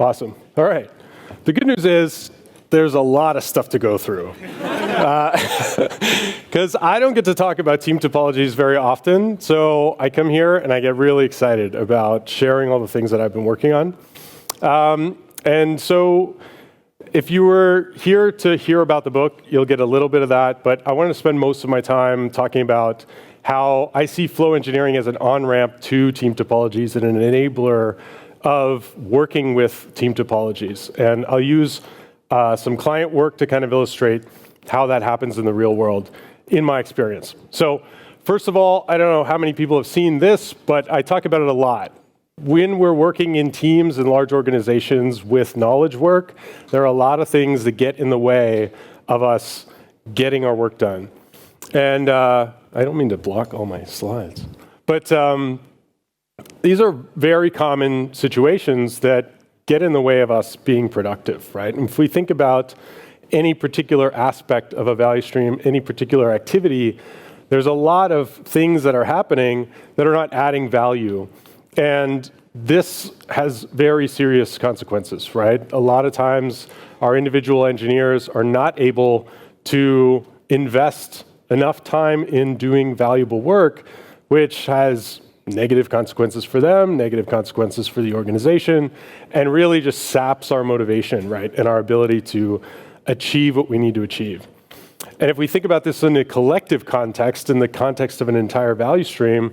Awesome. All right. The good news is there's a lot of stuff to go through. Because I don't get to talk about Team Topologies very often, so I come here and I get really excited about sharing all the things that I've been working on. And so if you were here to hear about the book, you'll get a little bit of that, but I wanted to spend most of my time talking about how I see flow engineering as an on-ramp to Team Topologies and an enabler of working with Team Topologies. And I'll use some client work to kind of illustrate how that happens in the real world in my experience. So first of all, I don't know how many people have seen this, but I talk about it a lot. When we're working in teams and large organizations with knowledge work, there are a lot of things that get in the way of us getting our work done. And I don't mean to block all my slides, but these are very common situations that get in the way of us being productive, right? And if we think about any particular aspect of a value stream, any particular activity, there's a lot of things that are happening that are not adding value. And this has very serious consequences, right? A lot of times our individual engineers are not able to invest enough time in doing valuable work, which has negative consequences for them, negative consequences for the organization, and really just saps our motivation, right? And our ability to achieve what we need to achieve. And if we think about this in a collective context, in the context of an entire value stream,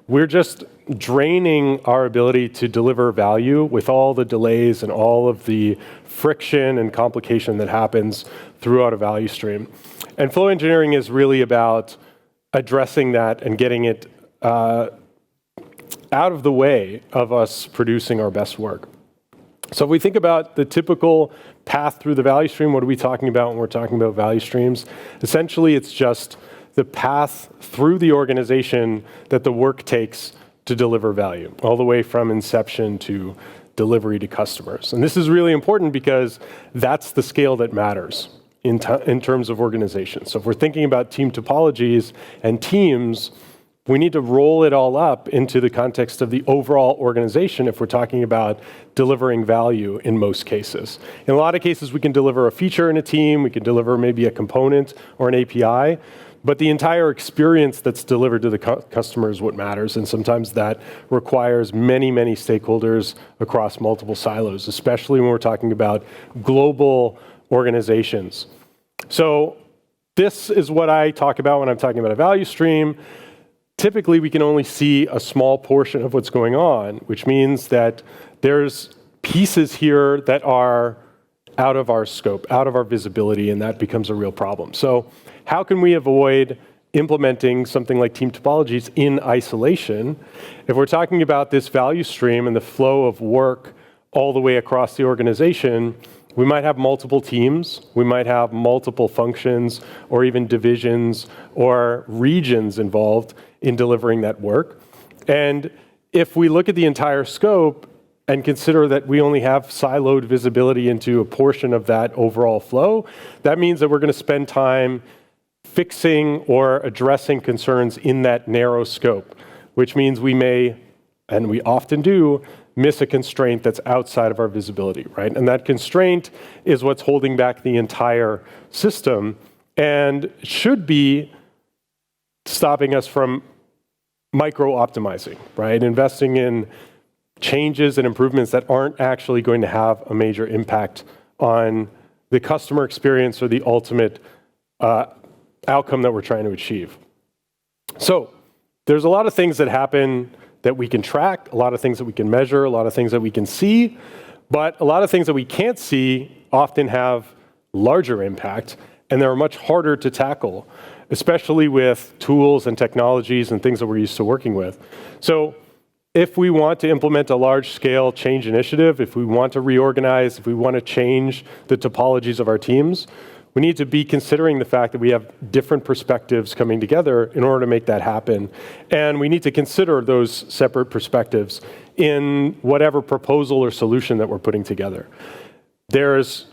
we're just draining our ability to deliver value with all the delays and all of the friction and complication that happens throughout a value stream. And flow engineering is really about addressing that and getting it out of the way of us producing our best work. So if we think about the typical path through the value stream, what are we talking about when we're talking about value streams? Essentially, it's just the path through the organization that the work takes to deliver value, all the way from inception to delivery to customers. And this is really important because that's the scale that matters in terms of organizations. So if we're thinking about team topologies and teams, we need to roll it all up into the context of the overall organization if we're talking about delivering value in most cases. In a lot of cases, we can deliver a feature in a team, we can deliver maybe a component or an API, but the entire experience that's delivered to the customer is what matters, and sometimes that requires many, many stakeholders across multiple silos, especially when we're talking about global organizations. So this is what I talk about when I'm talking about a value stream. Typically, we can only see a small portion of what's going on, which means that there's pieces here that are out of our scope, out of our visibility, and that becomes a real problem. So how can we avoid implementing something like Team Topologies in isolation? If we're talking about this value stream and the flow of work all the way across the organization, we might have multiple teams, we might have multiple functions, or even divisions or regions involved in delivering that work. And if we look at the entire scope and consider that we only have siloed visibility into a portion of that overall flow, that means that we're going to spend time fixing or addressing concerns in that narrow scope, which means we may, and we often do, miss a constraint that's outside of our visibility, right? And that constraint is what's holding back the entire system and should be stopping us from micro-optimizing, right? Investing in changes and improvements that aren't actually going to have a major impact on the customer experience or the ultimate outcome that we're trying to achieve. So there's a lot of things that happen that we can track, a lot of things that we can measure, a lot of things that we can see, but a lot of things that we can't see often have larger impact, and they're much harder to tackle, especially with tools and technologies and things that we're used to working with. So if we want to implement a large-scale change initiative, if we want to reorganize, if we want to change the topologies of our teams, we need to be considering the fact that we have different perspectives coming together in order to make that happen. And we need to consider those separate perspectives in whatever proposal or solution that we're putting together. There's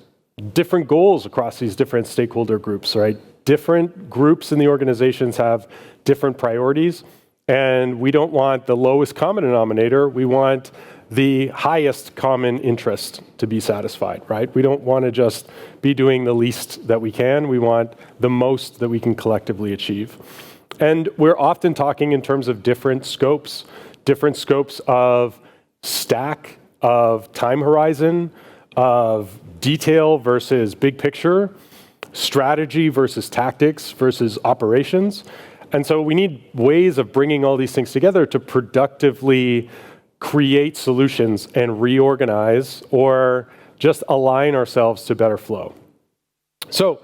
different goals across these different stakeholder groups, right? Different groups in the organizations have different priorities, and we don't want the lowest common denominator. We want the highest common interest to be satisfied, right? We don't want to just be doing the least that we can. We want the most that we can collectively achieve. And we're often talking in terms of different scopes of stack, of time horizon, of detail versus big picture, strategy versus tactics versus operations. And so we need ways of bringing all these things together to productively create solutions and reorganize or just align ourselves to better flow. So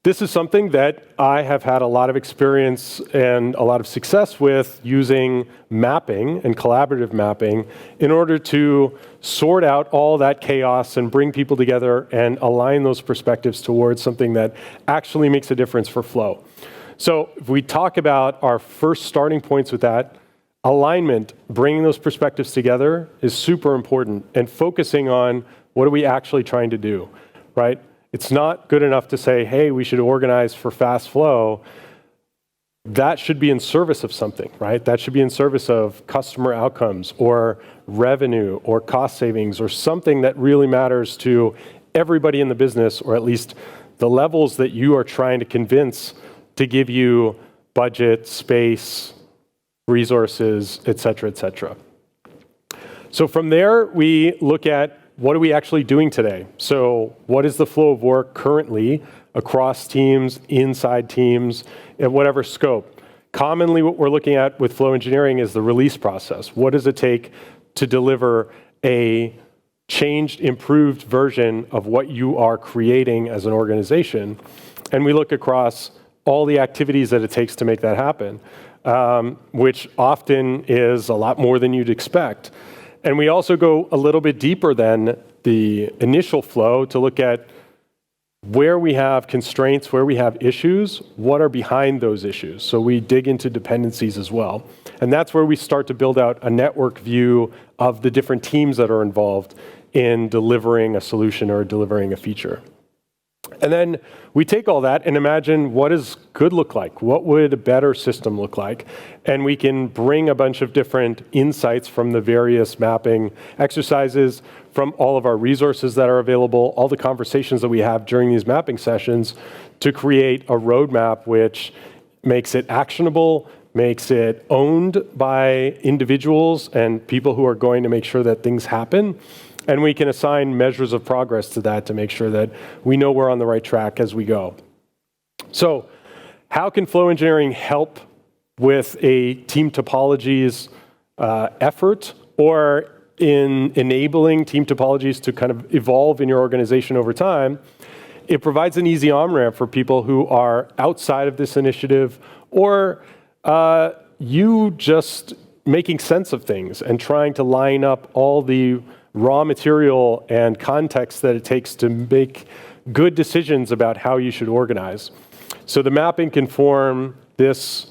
this is something that I have had a lot of experience and a lot of success with using mapping and collaborative mapping in order to sort out all that chaos and bring people together and align those perspectives towards something that actually makes a difference for flow. So if we talk about our first starting points with that, alignment, bringing those perspectives together is super important, and focusing on what are we actually trying to do, right? It's not good enough to say, hey, we should organize for fast flow. That should be in service of something, right? That should be in service of customer outcomes or revenue or cost savings or something that really matters to everybody in the business, or at least the levels that you are trying to convince to give you budget, space, resources, et cetera, et cetera. So from there, we look at what are we actually doing today? So what is the flow of work currently across teams, inside teams, at whatever scope? Commonly, what we're looking at with flow engineering is the release process. What does it take to deliver a changed, improved version of what you are creating as an organization? And we look across all the activities that it takes to make that happen, which often is a lot more than you'd expect. And we also go a little bit deeper than the initial flow to look at where we have constraints, where we have issues, what are behind those issues. So we dig into dependencies as well. And that's where we start to build out a network view of the different teams that are involved in delivering a solution or delivering a feature. And then we take all that and imagine what does good look like? What would a better system look like? And we can bring a bunch of different insights from the various mapping exercises, from all of our resources that are available, all the conversations that we have during these mapping sessions to create a roadmap which makes it actionable, makes it owned by individuals and people who are going to make sure that things happen. And we can assign measures of progress to that to make sure that we know we're on the right track as we go. So how can flow engineering help with a Team Topologies effort, or in enabling Team Topologies to kind of evolve in your organization over time? It provides an easy on-ramp for people who are outside of this initiative, or you just making sense of things and trying to line up all the raw material and context that it takes to make good decisions about how you should organize. So the mapping can form this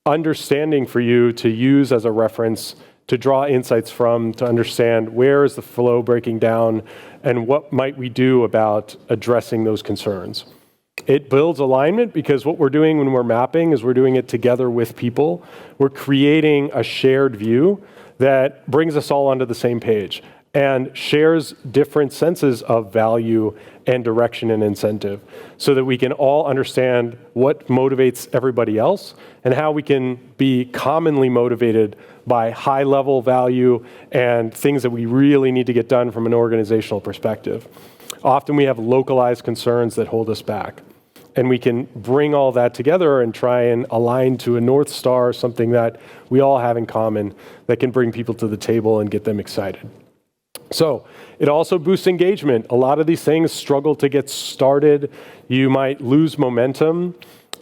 understanding for you to use as a reference to draw insights from, to understand where is the flow breaking down and what might we do about addressing those concerns. It builds alignment because what we're doing when we're mapping is we're doing it together with people. We're creating a shared view that brings us all onto the same page and shares different senses of value and direction and incentive so that we can all understand what motivates everybody else and how we can be commonly motivated by high-level value and things that we really need to get done from an organizational perspective. Often we have localized concerns that hold us back. And we can bring all that together and try and align to a North Star, something that we all have in common that can bring people to the table and get them excited. So it also boosts engagement. A lot of these things struggle to get started. You might lose momentum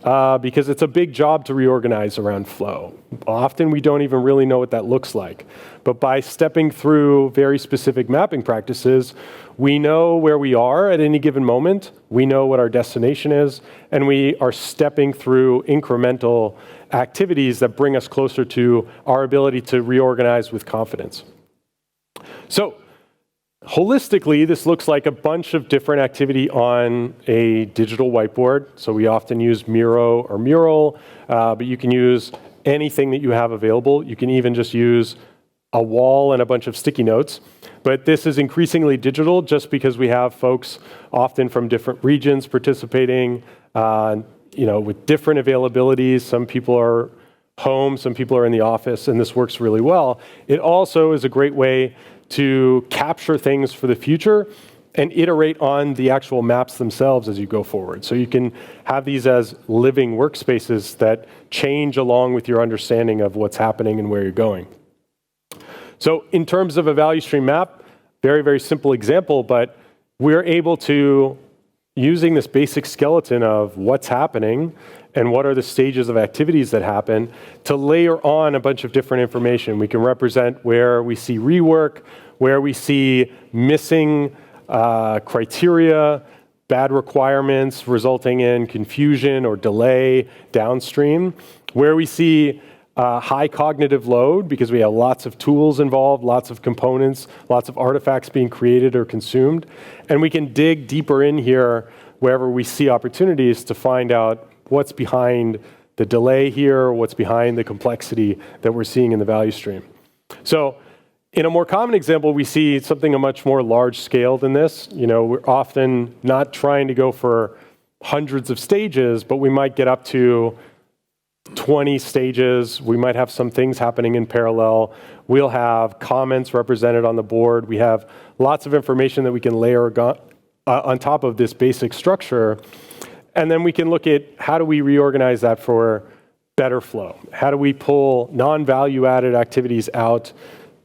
because it's a big job to reorganize around flow. Often we don't even really know what that looks like. But by stepping through very specific mapping practices, we know where we are at any given moment, we know what our destination is, and we are stepping through incremental activities that bring us closer to our ability to reorganize with confidence. So holistically, this looks like a bunch of different activity on a digital whiteboard. So we often use Miro or Mural, but you can use anything that you have available. You can even just use a wall and a bunch of sticky notes. But this is increasingly digital just because we have folks often from different regions participating, with different availabilities. Some people are home, some people are in the office, and this works really well. It also is a great way to capture things for the future and iterate on the actual maps themselves as you go forward. So you can have these as living workspaces that change along with your understanding of what's happening and where you're going. So in terms of a value stream map, very, very simple example, but we're able to, using this basic skeleton of what's happening and what are the stages of activities that happen, to layer on a bunch of different information. We can represent where we see rework, where we see missing criteria, bad requirements resulting in confusion or delay downstream, where we see high cognitive load because we have lots of tools involved, lots of components, lots of artifacts being created or consumed. And we can dig deeper in here wherever we see opportunities to find out what's behind the delay here, what's behind the complexity that we're seeing in the value stream. So in a more common example, we see something a much more large scale than this. We're often not trying to go for hundreds of stages, but we might get up to 20 stages. We might have some things happening in parallel. We'll have comments represented on the board. We have lots of information that we can layer on top of this basic structure. And then we can look at how do we reorganize that for better flow? How do we pull non-value added activities out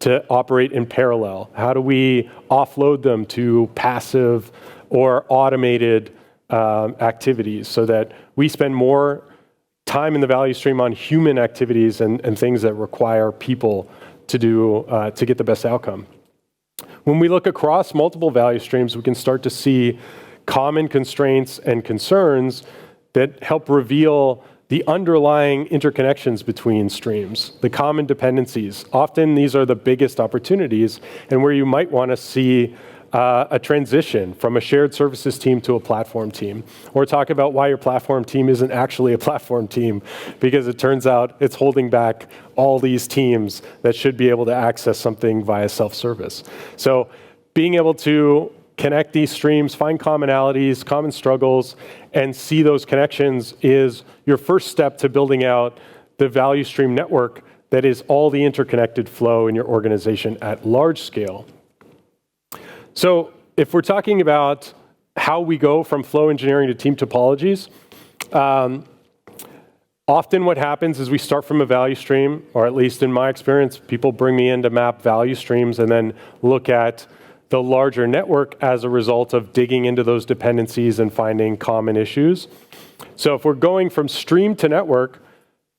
to operate in parallel? How do we offload them to passive or automated activities so that we spend more time in the value stream on human activities and things that require people to do to get the best outcome? When we look across multiple value streams, we can start to see common constraints and concerns that help reveal the underlying interconnections between streams, the common dependencies. Often these are the biggest opportunities and where you might want to see a transition from a shared services team to a platform team, or talk about why your platform team isn't actually a platform team, because it turns out it's holding back all these teams that should be able to access something via self-service. So being able to connect these streams, find commonalities, common struggles, and see those connections is your first step to building out the value stream network that is all the interconnected flow in your organization at large scale. So if we're talking about how we go from flow engineering to team topologies, often what happens is we start from a value stream, or at least in my experience, people bring me in to map value streams and then look at the larger network as a result of digging into those dependencies and finding common issues. So if we're going from stream to network,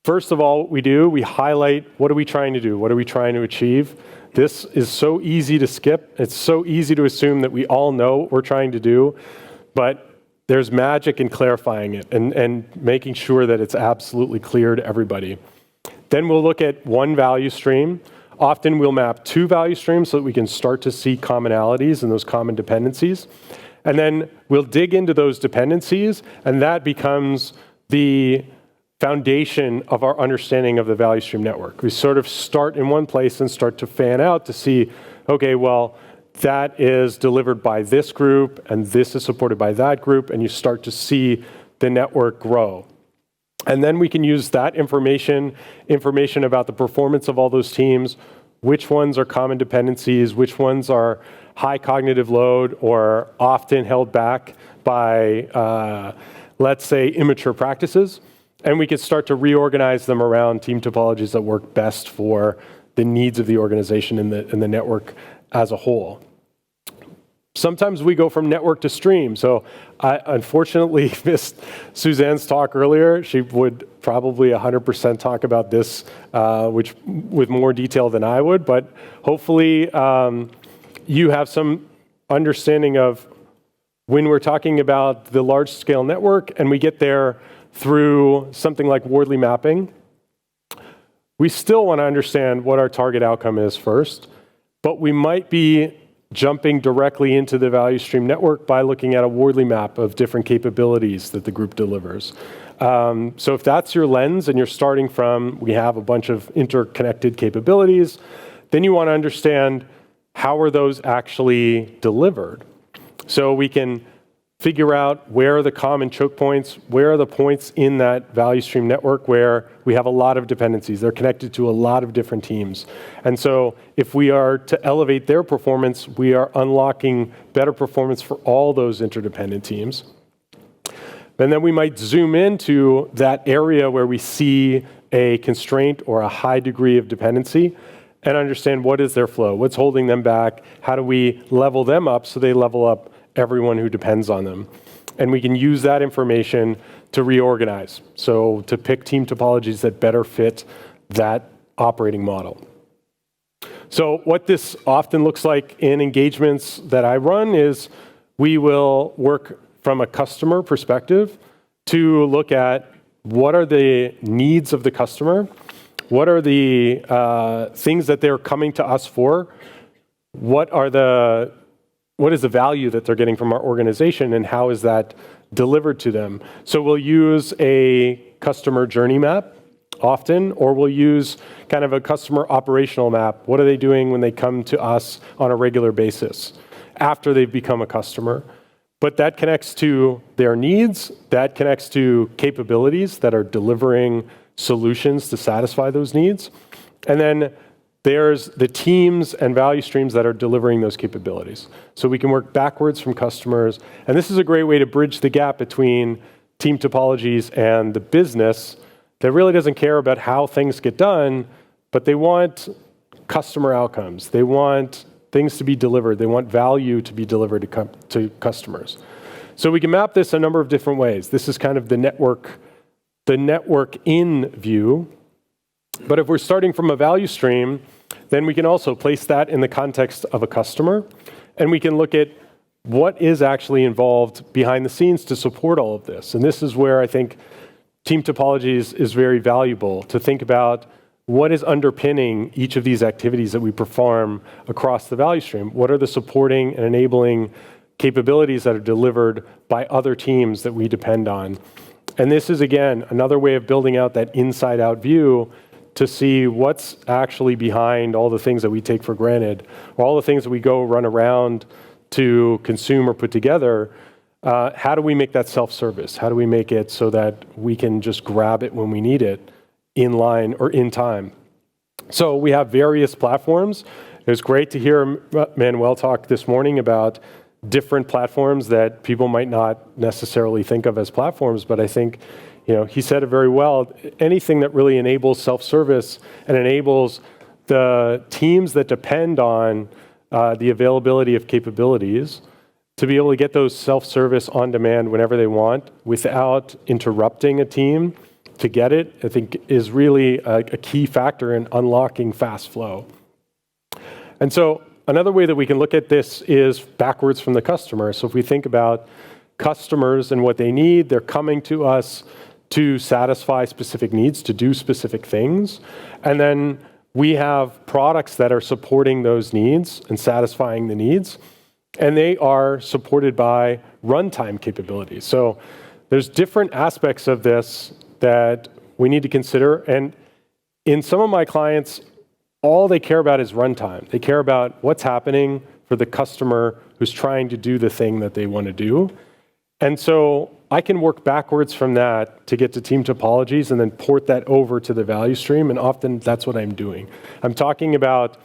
first of all, what we do, we highlight what are we trying to do? What are we trying to achieve? This is so easy to skip. It's so easy to assume that we all know what we're trying to do, but there's magic in clarifying it and making sure that it's absolutely clear to everybody. Then we'll look at one value stream. Often we'll map two value streams so that we can start to see commonalities and those common dependencies. And then we'll dig into those dependencies, and that becomes the foundation of our understanding of the value stream network. We sort of start in one place and start to fan out to see, okay, well, that is delivered by this group, and this is supported by that group, and you start to see the network grow. And then we can use that information about the performance of all those teams, which ones are common dependencies, which ones are high cognitive load or often held back by, let's say, immature practices. And we could start to reorganize them around team topologies that work best for the needs of the organization and the network as a whole. Sometimes we go from network to stream. So I unfortunately missed Suzanne's talk earlier. She would probably 100% talk about this, which with more detail than I would. But hopefully you have some understanding of when we're talking about the large-scale network and we get there through something like Wardley mapping, we still want to understand what our target outcome is first, but we might be jumping directly into the value stream network by looking at a Wardley map of different capabilities that the group delivers. So if that's your lens and you're starting from, we have a bunch of interconnected capabilities, then you want to understand how are those actually delivered. So we can figure out where are the common choke points, where are the points in that value stream network where we have a lot of dependencies. They're connected to a lot of different teams. And so if we are to elevate their performance, we are unlocking better performance for all those interdependent teams. And then we might zoom into that area where we see a constraint or a high degree of dependency and understand what is their flow, what's holding them back, how do we level them up so they level up everyone who depends on them. And we can use that information to reorganize, so to pick team topologies that better fit that operating model. So what this often looks like in engagements that I run is we will work from a customer perspective to look at what are the needs of the customer, what are the things that they're coming to us for, what is the value that they're getting from our organization, and how is that delivered to them. So we'll use a customer journey map often, or we'll use kind of a customer operational map. What are they doing when they come to us on a regular basis after they've become a customer? But that connects to their needs, that connects to capabilities that are delivering solutions to satisfy those needs. And then there's the teams and value streams that are delivering those capabilities. So we can work backwards from customers. And this is a great way to bridge the gap between team topologies and the business that really doesn't care about how things get done, but they want customer outcomes. They want things to be delivered. They want value to be delivered to customers. So we can map this a number of different ways. This is kind of the network in view. But if we're starting from a value stream, then we can also place that in the context of a customer, and we can look at what is actually involved behind the scenes to support all of this. And this is where I think team topologies is very valuable, to think about what is underpinning each of these activities that we perform across the value stream. What are the supporting and enabling capabilities that are delivered by other teams that we depend on? And this is, again, another way of building out that inside-out view to see what's actually behind all the things that we take for granted, or all the things that we go run around to consume or put together. How do we make that self-service? How do we make it so that we can just grab it when we need it in line or in time? So we have various platforms. It was great to hear Manuel talk this morning about different platforms that people might not necessarily think of as platforms, but I think he said it very well. Anything that really enables self-service and enables the teams that depend on the availability of capabilities to be able to get those self-service on demand whenever they want without interrupting a team to get it, I think is really a key factor in unlocking fast flow. And so another way that we can look at this is backwards from the customer. So if we think about customers and what they need, they're coming to us to satisfy specific needs, to do specific things. And then we have products that are supporting those needs and satisfying the needs. And they are supported by runtime capabilities. So there's different aspects of this that we need to consider. And in some of my clients, all they care about is runtime. They care about what's happening for the customer who's trying to do the thing that they want to do. And so I can work backwards from that to get to team topologies and then port that over to the value stream. And often that's what I'm doing. I'm talking about,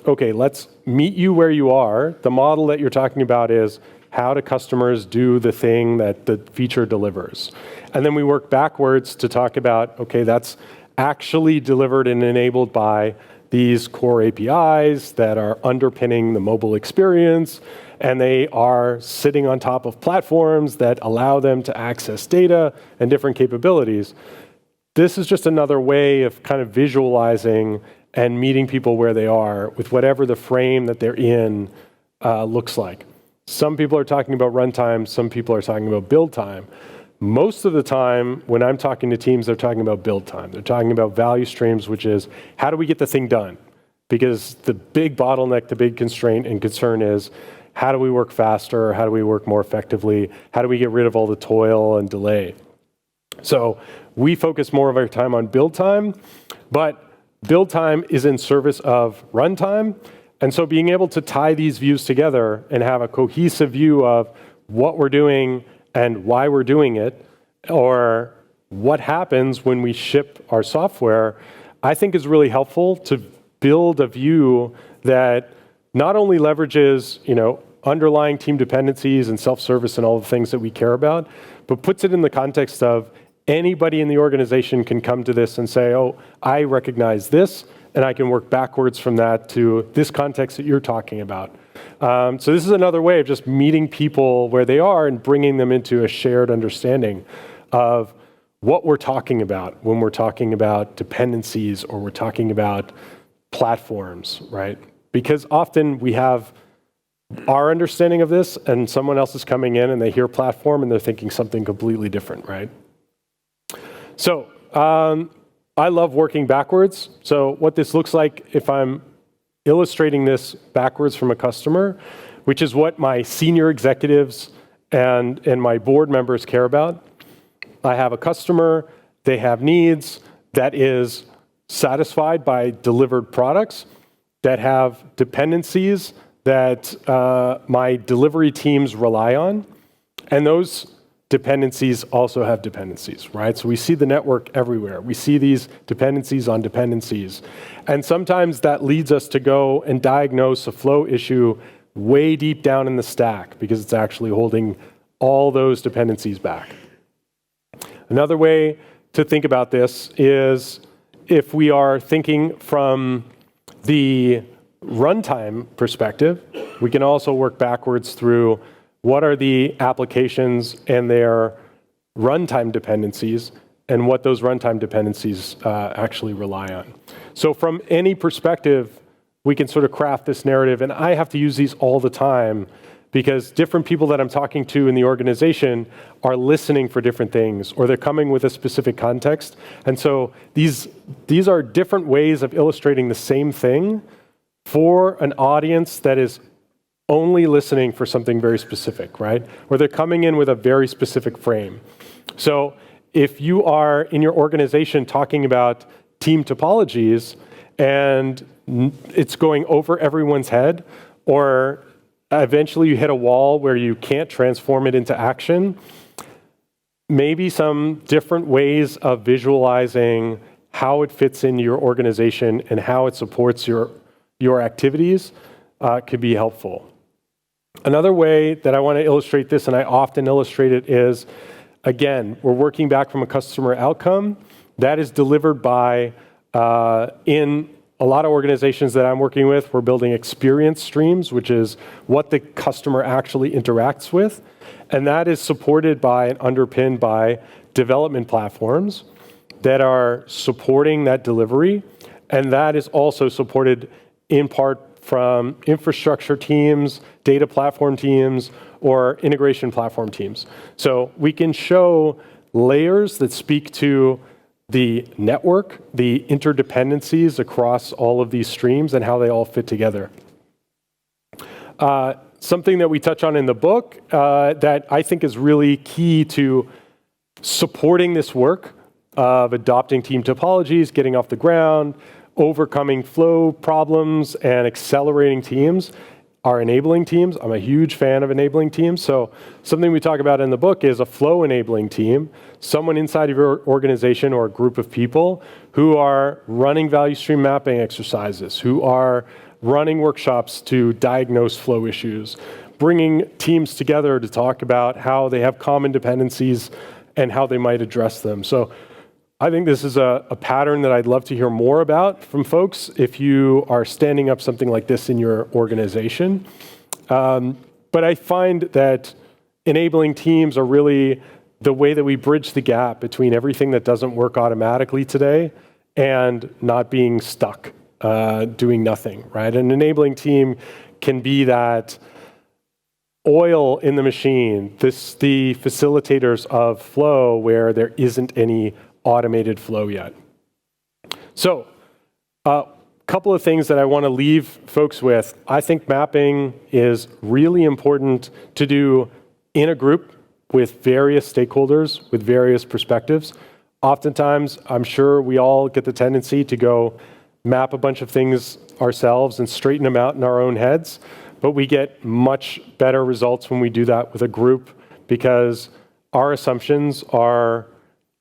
okay, let's meet you where you are. The model that you're talking about is how do customers do the thing that the feature delivers? And then we work backwards to talk about, okay, that's actually delivered and enabled by these core APIs that are underpinning the mobile experience, and they are sitting on top of platforms that allow them to access data and different capabilities. This is just another way of kind of visualizing and meeting people where they are with whatever the frame that they're in looks like. Some people are talking about runtime, some people are talking about build time. Most of the time, when I'm talking to teams, they're talking about build time. They're talking about value streams, which is how do we get the thing done? Because the big bottleneck, the big constraint and concern is how do we work faster? How do we work more effectively? How do we get rid of all the toil and delay? So we focus more of our time on build time, but build time is in service of runtime. And so being able to tie these views together and have a cohesive view of what we're doing and why we're doing it, or what happens when we ship our software, I think is really helpful to build a view that not only leverages, underlying team dependencies and self-service and all the things that we care about, but puts it in the context of anybody in the organization can come to this and say, oh, I recognize this, and I can work backwards from that to this context that you're talking about. So this is another way of just meeting people where they are and bringing them into a shared understanding of what we're talking about when we're talking about dependencies or we're talking about platforms, right? Because often we have our understanding of this and someone else is coming in and they hear platform and they're thinking something completely different, right? So I love working backwards. So what this looks like if I'm illustrating this backwards from a customer, which is what my senior executives and my board members care about. I have a customer, they have needs that is satisfied by delivered products that have dependencies that my delivery teams rely on. And those dependencies also have dependencies, right? So we see the network everywhere. We see these dependencies on dependencies. And sometimes that leads us to go and diagnose a flow issue way deep down in the stack because it's actually holding all those dependencies back. Another way to think about this is if we are thinking from the runtime perspective, we can also work backwards through what are the applications and their runtime dependencies and what those runtime dependencies actually rely on. So from any perspective, we can sort of craft this narrative, and I have to use these all the time because different people that I'm talking to in the organization are listening for different things, or they're coming with a specific context. And so these are different ways of illustrating the same thing for an audience that is only listening for something very specific, right? Or they're coming in with a very specific frame. So if you are in your organization talking about team topologies and it's going over everyone's head, or eventually you hit a wall where you can't transform it into action, maybe some different ways of visualizing how it fits in your organization and how it supports your activities could be helpful. Another way that I want to illustrate this, and I often illustrate it, is, again, we're working back from a customer outcome that is delivered by, in a lot of organizations that I'm working with, we're building experience streams, which is what the customer actually interacts with. And that is supported by and underpinned by development platforms that are supporting that delivery. And that is also supported in part from infrastructure teams, data platform teams, or integration platform teams. So we can show layers that speak to the network, the interdependencies across all of these streams and how they all fit together. Something that we touch on in the book that I think is really key to supporting this work of adopting team topologies, getting off the ground, overcoming flow problems, and accelerating teams are enabling teams. I'm a huge fan of enabling teams. So something we talk about in the book is a flow enabling team, someone inside of your organization or a group of people who are running value stream mapping exercises, who are running workshops to diagnose flow issues, bringing teams together to talk about how they have common dependencies and how they might address them. So I think this is a pattern that I'd love to hear more about from folks if you are standing up something like this in your organization. But I find that enabling teams are really the way that we bridge the gap between everything that doesn't work automatically today and not being stuck doing nothing, right? An enabling team can be that oil in the machine, the facilitators of flow where there isn't any automated flow yet. So, a couple of things that I want to leave folks with. I think mapping is really important to do in a group with various stakeholders, with various perspectives. Oftentimes, I'm sure we all get the tendency to go map a bunch of things ourselves and straighten them out in our own heads, but we get much better results when we do that with a group because our assumptions are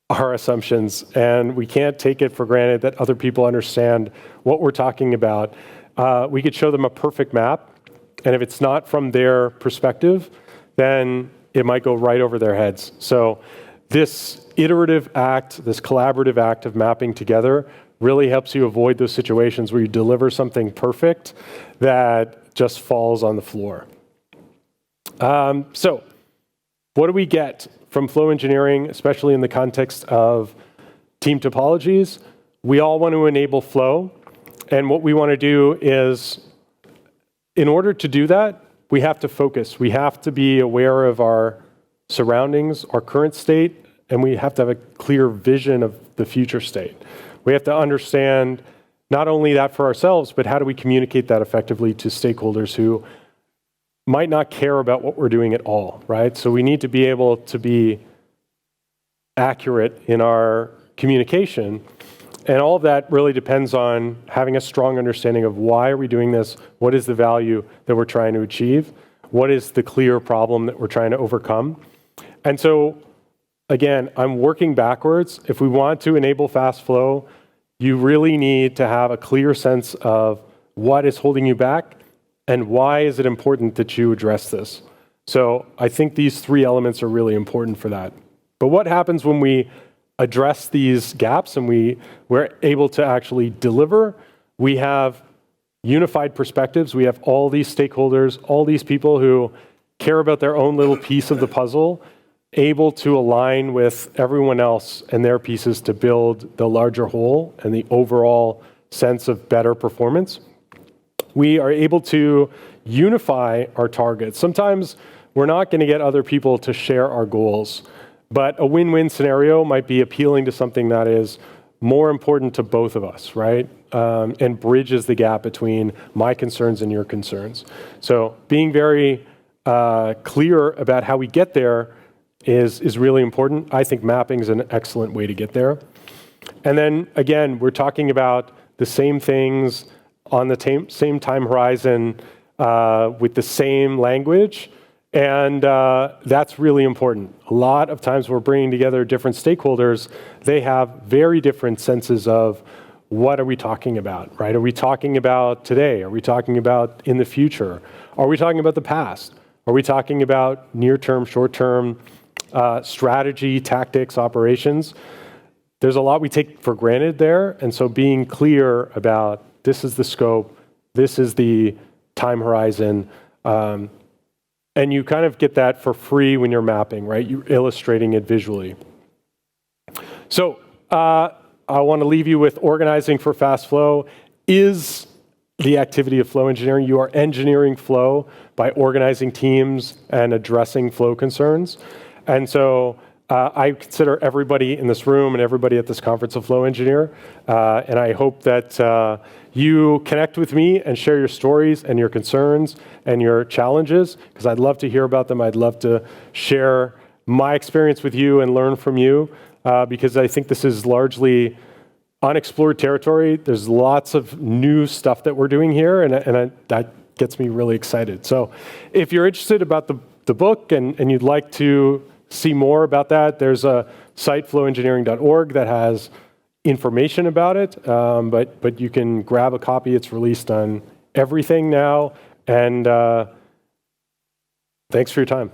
our assumptions, and we can't take it for granted that other people understand what we're talking about. We could show them a perfect map, and if it's not from their perspective, then it might go right over their heads. So this iterative act, this collaborative act of mapping together really helps you avoid those situations where you deliver something perfect that just falls on the floor. So what do we get from flow engineering, especially in the context of team topologies? We all want to enable flow. And what we want to do is, in order to do that, we have to focus. We have to be aware of our surroundings, our current state, and we have to have a clear vision of the future state. We have to understand not only that for ourselves, but how do we communicate that effectively to stakeholders who might not care about what we're doing at all, right? So we need to be able to be accurate in our communication. And all of that really depends on having a strong understanding of why are we doing this, what is the value that we're trying to achieve, what is the clear problem that we're trying to overcome. And so, again, I'm working backwards. If we want to enable fast flow, you really need to have a clear sense of what is holding you back and why is it important that you address this. So I think these three elements are really important for that. But what happens when we address these gaps and we're able to actually deliver? We have unified perspectives. We have all these stakeholders, all these people who care about their own little piece of the puzzle, able to align with everyone else and their pieces to build the larger whole and the overall sense of better performance. We are able to unify our targets. Sometimes we're not going to get other people to share our goals, but a win-win scenario might be appealing to something that is more important to both of us, right? And bridges the gap between my concerns and your concerns. So being very clear about how we get there is really important. I think mapping is an excellent way to get there. And then again, we're talking about the same things on the same time horizon with the same language. And that's really important. A lot of times we're bringing together different stakeholders. They have very different senses of what are we talking about, right? Are we talking about today? Are we talking about in the future? Are we talking about the past? Are we talking about near-term, short-term strategy, tactics, operations? There's a lot we take for granted there. And so being clear about this is the scope, this is the time horizon, and you kind of get that for free when you're mapping, right? You're illustrating it visually. So I want to leave you with organizing for fast flow is the activity of flow engineering. You are engineering flow by organizing teams and addressing flow concerns. And so I consider everybody in this room and everybody at this conference a flow engineer. And I hope that you connect with me and share your stories and your concerns and your challenges, because I'd love to hear about them. I'd love to share my experience with you and learn from you, because I think this is largely unexplored territory. There's lots of new stuff that we're doing here, and that gets me really excited. So if you're interested about the book and you'd like to see more about that, there's a site, flowengineering.org, that has information about it, but you can grab a copy. It's released on everything now, and thanks for your time.